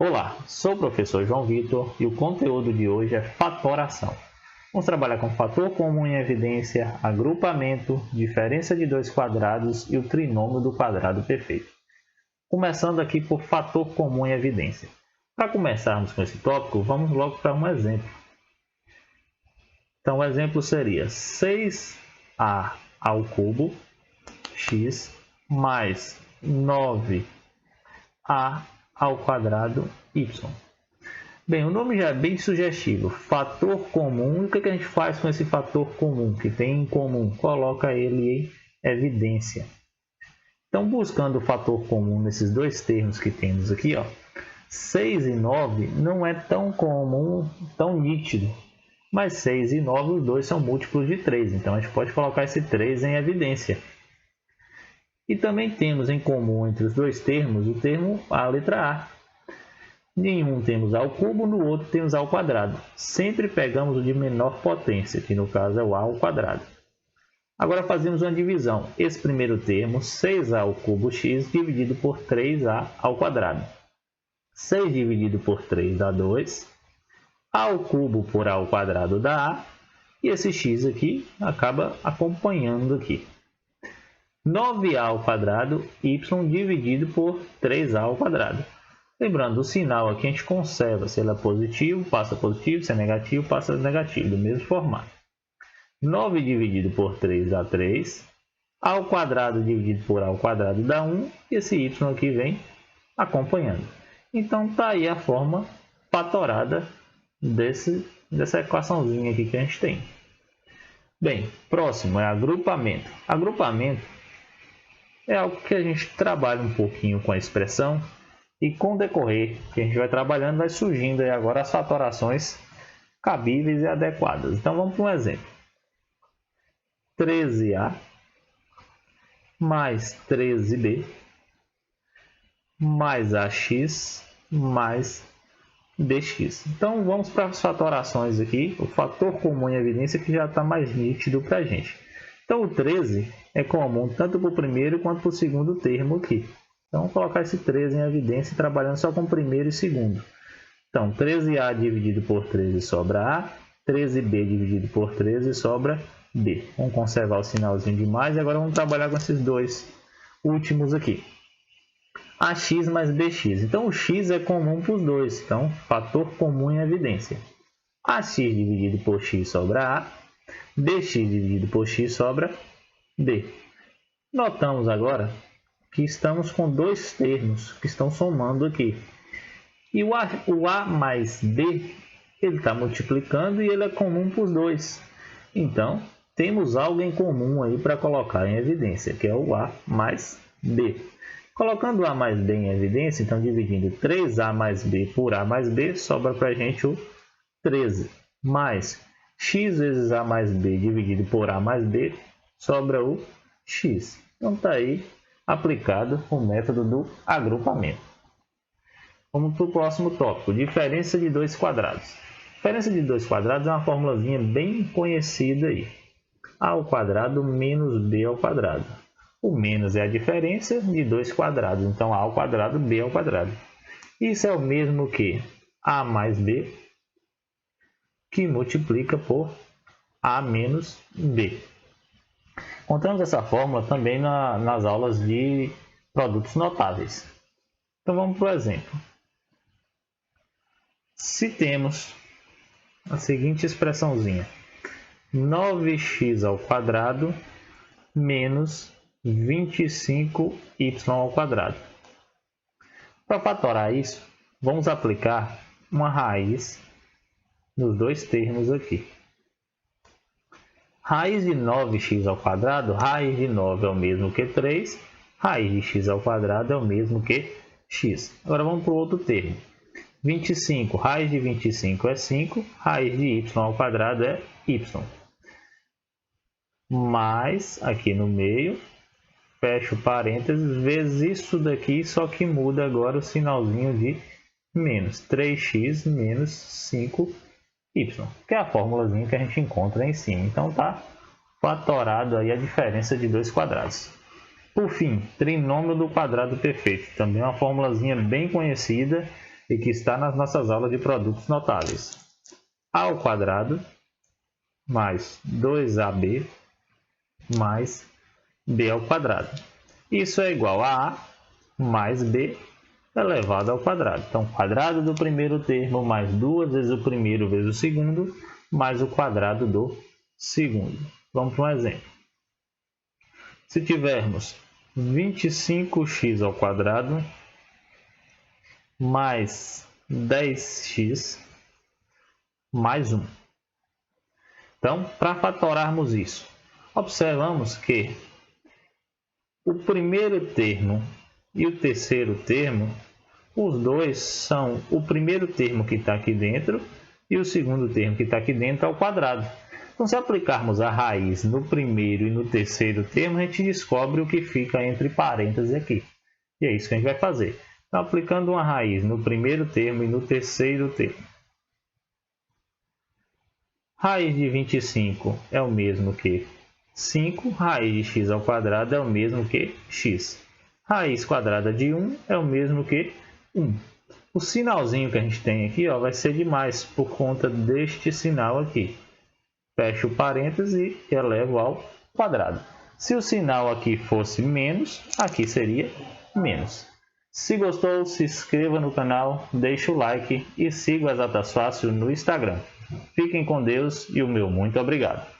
Olá, sou o professor João Vitor e o conteúdo de hoje é fatoração. Vamos trabalhar com fator comum em evidência, agrupamento, diferença de dois quadrados e o trinômio do quadrado perfeito. Começando aqui por fator comum em evidência. Para começarmos com esse tópico, vamos logo para um exemplo. Então, o exemplo seria 6a ao cubo x mais 9a ao quadrado y. Bem, o nome já é bem sugestivo, fator comum. E o que a gente faz com esse fator comum que tem em comum? Coloca ele em evidência. Então, buscando o fator comum nesses dois termos que temos aqui, 6 e 9 não é tão comum, tão nítido, mas 6 e 9 os dois são múltiplos de 3, então a gente pode colocar esse 3 em evidência. E também temos em comum entre os dois termos o termo a letra A. Em um temos a ao cubo, no outro temos a ao quadrado. Sempre pegamos o de menor potência, que no caso é o a ao quadrado. Agora fazemos uma divisão. Esse primeiro termo, 6a ao cubo x, dividido por 3a ao quadrado. 6 dividido por 3 dá 2. A ao cubo por a ao quadrado dá a. E esse x aqui acaba acompanhando aqui. 9a ao quadrado y dividido por 3a ao quadrado. Lembrando, o sinal aqui a gente conserva. Se ele é positivo, passa positivo. Se é negativo, passa negativo. Do mesmo formato. 9 dividido por 3 dá 3. A ao quadrado dividido por a ao quadrado dá 1. E esse y aqui vem acompanhando. Então, está aí a forma fatorada dessa equaçãozinha aqui que a gente tem. Bem, próximo é agrupamento. Agrupamento é algo que a gente trabalha um pouquinho com a expressão e com o decorrer que a gente vai trabalhando, vai surgindo aí agora as fatorações cabíveis e adequadas. Então, vamos para um exemplo. 13a mais 13b mais ax mais bx. Então, vamos para as fatorações aqui. O fator comum em evidência que já está mais nítido para a gente. Então, o 13 é comum tanto para o primeiro quanto para o segundo termo aqui. Então, vamos colocar esse 13 em evidência trabalhando só com o primeiro e segundo. Então, 13a dividido por 13 sobra a, 13b dividido por 13 sobra b. Vamos conservar o sinalzinho de mais e agora vamos trabalhar com esses dois últimos aqui. ax mais bx. Então, o x é comum para os dois. Então, fator comum em evidência. ax dividido por x sobra a, bx dividido por x sobra b. Notamos agora que estamos com dois termos que estão somando aqui. E o a mais b, ele está multiplicando e ele é comum para os dois. Então, temos algo em comum aí para colocar em evidência, que é o a mais b. Colocando o a mais b em evidência, então dividindo 3a mais b por a mais b, sobra para a gente o 13. Mais x vezes a mais b dividido por a mais b, sobra o x. Então está aí aplicado o método do agrupamento. Vamos para o próximo tópico, diferença de dois quadrados. Diferença de dois quadrados é uma formulazinha bem conhecida aí. A ao quadrado menos b ao quadrado. O menos é a diferença de dois quadrados, então a ao quadrado, b ao quadrado. Isso é o mesmo que a mais b, que multiplica por a menos b. Encontramos essa fórmula também nas aulas de produtos notáveis. Então vamos para o exemplo. Se temos a seguinte expressãozinha, 9x ao quadrado menos 25y ao quadrado. Para fatorar isso, vamos aplicar uma raiz nos dois termos aqui. Raiz de 9x ao quadrado, raiz de 9 é o mesmo que 3, raiz de x ao quadrado é o mesmo que x. Agora vamos para o outro termo. 25, raiz de 25 é 5, raiz de y ao quadrado é y. Mais, aqui no meio, fecho parênteses, vezes isso daqui, só que muda agora o sinalzinho de menos. 3x menos 5y, que é a formulazinha que a gente encontra em cima. Então, está fatorado aí a diferença de dois quadrados. Por fim, trinômio do quadrado perfeito. Também uma formulazinha bem conhecida e que está nas nossas aulas de produtos notáveis. A ao quadrado mais 2ab mais b ao quadrado. Isso é igual a a mais b elevado ao quadrado. Então, quadrado do primeiro termo mais 2 vezes o primeiro vezes o segundo, mais o quadrado do segundo. Vamos para um exemplo. Se tivermos 25x ao quadrado mais 10x mais 1. Então, para fatorarmos isso, observamos que o primeiro termo e o terceiro termo, os dois são o primeiro termo que está aqui dentro e o segundo termo que está aqui dentro ao quadrado. Então, se aplicarmos a raiz no primeiro e no terceiro termo, a gente descobre o que fica entre parênteses aqui. E é isso que a gente vai fazer. Então, aplicando uma raiz no primeiro termo e no terceiro termo. Raiz de 25 é o mesmo que 5. Raiz de x ao quadrado é o mesmo que x. Raiz quadrada de 1 é o mesmo que 1. O sinalzinho que a gente tem aqui vai ser de mais por conta deste sinal aqui. Fecho o parêntese e elevo ao quadrado. Se o sinal aqui fosse menos, aqui seria menos. Se gostou, se inscreva no canal, deixe o like e siga o Exatas Fácil no Instagram. Fiquem com Deus e o meu muito obrigado.